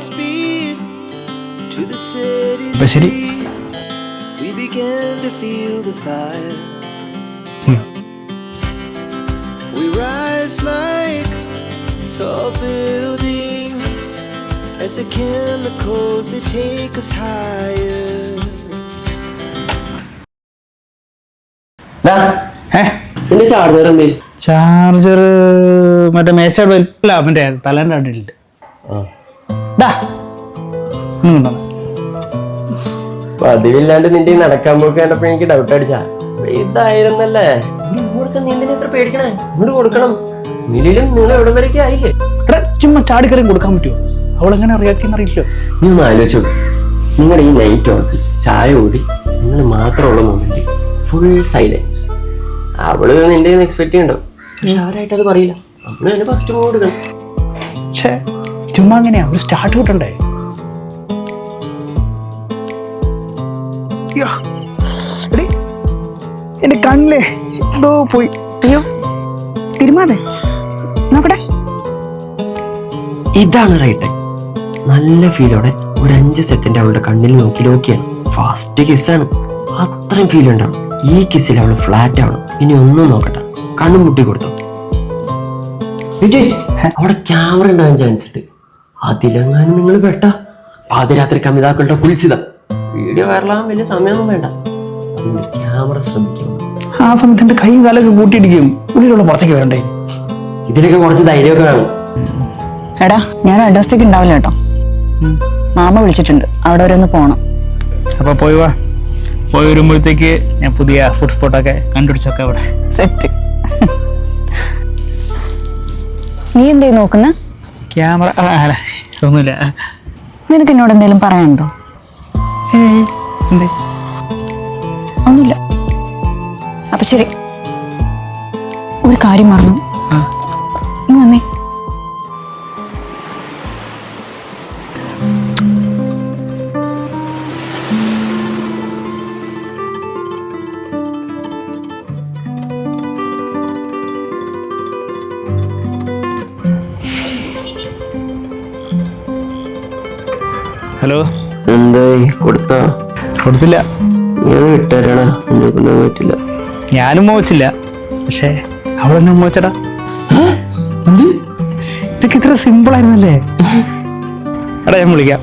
speed to the city streets. We began to feel the fire. We rise like tall buildings as the chemicals they take us higher. എന്റെ charger എന്തേലും charger മറ്റേ മേശ അല്ല മറ്റേ തലേൻ്റെ അടിയിലുണ്ട്. പതിവില്ലാണ്ട് നിന്റെ നടക്കാൻ പോക്ക് കണ്ടപ്പോ എനിക്ക് ഡൗട്ട് അടിച്ചാ ഇതായിരുന്നല്ലേ. നീ എന്തിനാ ഇത്ര പേടിക്കണേ? ഇങ്ങോട്ട് കൊടുക്കണം. മില്ലിലും നിങ്ങൾ എവിടെ വരെയൊക്കെ ആയില്ലേ? എടാ ചുമ്മാ ചാടിക്കറിയും കൊടുക്കാൻ പറ്റുമോ? അവളെങ്ങനെ റിയാക്ട് അറിയില്ലോ. നീ ഒന്ന് ആലോചിച്ചു, നിങ്ങളുടെ ഈ നൈറ്റ് വർക്ക് ചായ ഓടി നിങ്ങൾ മാത്രമുള്ള മൊമെന്റ് ഫുൾ സൈലൻസ്. അവള് നിന്റെ എക്സ്പെക്ട് ചെയ്യണ്ടോ? പക്ഷെ അവരായിട്ട് അത് പറയില്ല. നമ്മള് തന്നെ ഫസ്റ്റ് മൂവ് കൊടുക്കണം. പക്ഷേ ചുമ്മാ അങ്ങനെയാ ഒരു സ്റ്റാർട്ട് കിട്ടണ്ടേ? എന്റെ കണ്ണിലെ എന്തോ പോയി. അയ്യോ തിരുമാതെ നോക്കട്ടെ. ഇതാണ് റൈറ്റ്. നല്ല ഫീലോടെ ഒരു 5 സെക്കൻഡ് അവളുടെ കണ്ണിൽ നോക്കി നോക്കിയാണ്. ഫാസ്റ്റ് കിസ്സാണ്, അത്രയും ഫീൽ ഉണ്ടാവും. ഈ കിസ്സിൽ അവള് ഫ്ലാറ്റ് ആവണം. ഇനി ഒന്നും നോക്കട്ടെ, കണ്ണും മുട്ടി കൊടുത്തു. അവിടെ ക്യാമറ ഉണ്ടാവാൻ ചാൻസ് ഉണ്ട്. അതിലെങ്ങാനും നിങ്ങൾ പെട്ട പാതിരാത്രി കമിതാക്കളുടെ കുലിസിത വീഡിയോ വൈറലാകാൻ വലിയ സമയമൊന്നും വേണ്ട. അതുകൊണ്ട് ക്യാമറ ശ്രദ്ധിക്കണം. ആ സമയത്ത് എന്റെ കൈയും കാലൊക്കെ കൂട്ടിയിടിക്കും. ഉള്ളിലുള്ള പുറത്തേക്ക് വരണ്ടേ? ഇതിലൊക്കെ കുറച്ച് ധൈര്യമൊക്കെ വേണം. എടാ ഞാൻ അഡ്രസ്റ്റേക്ക് ഉണ്ടാവില്ല കേട്ടോ. മാമ വിളിച്ചിട്ടുണ്ട്, അവിടെ വരെ ഒന്ന് പോണം. അപ്പൊ പോയി വാ. പോയി വരുമ്പോഴത്തേക്ക് ഞാൻ പുതിയ ഫുഡ് സ്പോട്ടൊക്കെ കണ്ടുപിടിച്ചൊക്കെ അവിടെ സെറ്റ്. നീ എന്തേ നോക്കുന്ന? ക്യാമറ അല്ല ഒന്നുമില്ല. നിനക്ക് എന്നോട് എന്തെങ്കിലും പറയാനുണ്ടോ? എന്തേ? ഒന്നുമില്ല. അപ്പൊ ശരി, ഒരു കാര്യം മറന്നു. നീ വന്നേ. ഹലോ. എന്തായി കൊടുത്തോ? കൊടുത്തില്ല. ഞാൻ വിട്ടേരണ, എന്നെ കൊണ്ടുപോകാൻ പറ്റില്ല. ഞാനും മോച്ചില്ല, പക്ഷേ അവളെന്നെ മോച്ചടാ. ഇതൊക്കെ ഇത്ര സിമ്പിൾ ആയിരുന്നല്ലേ? എടാ ഞാൻ വിളിക്കാം.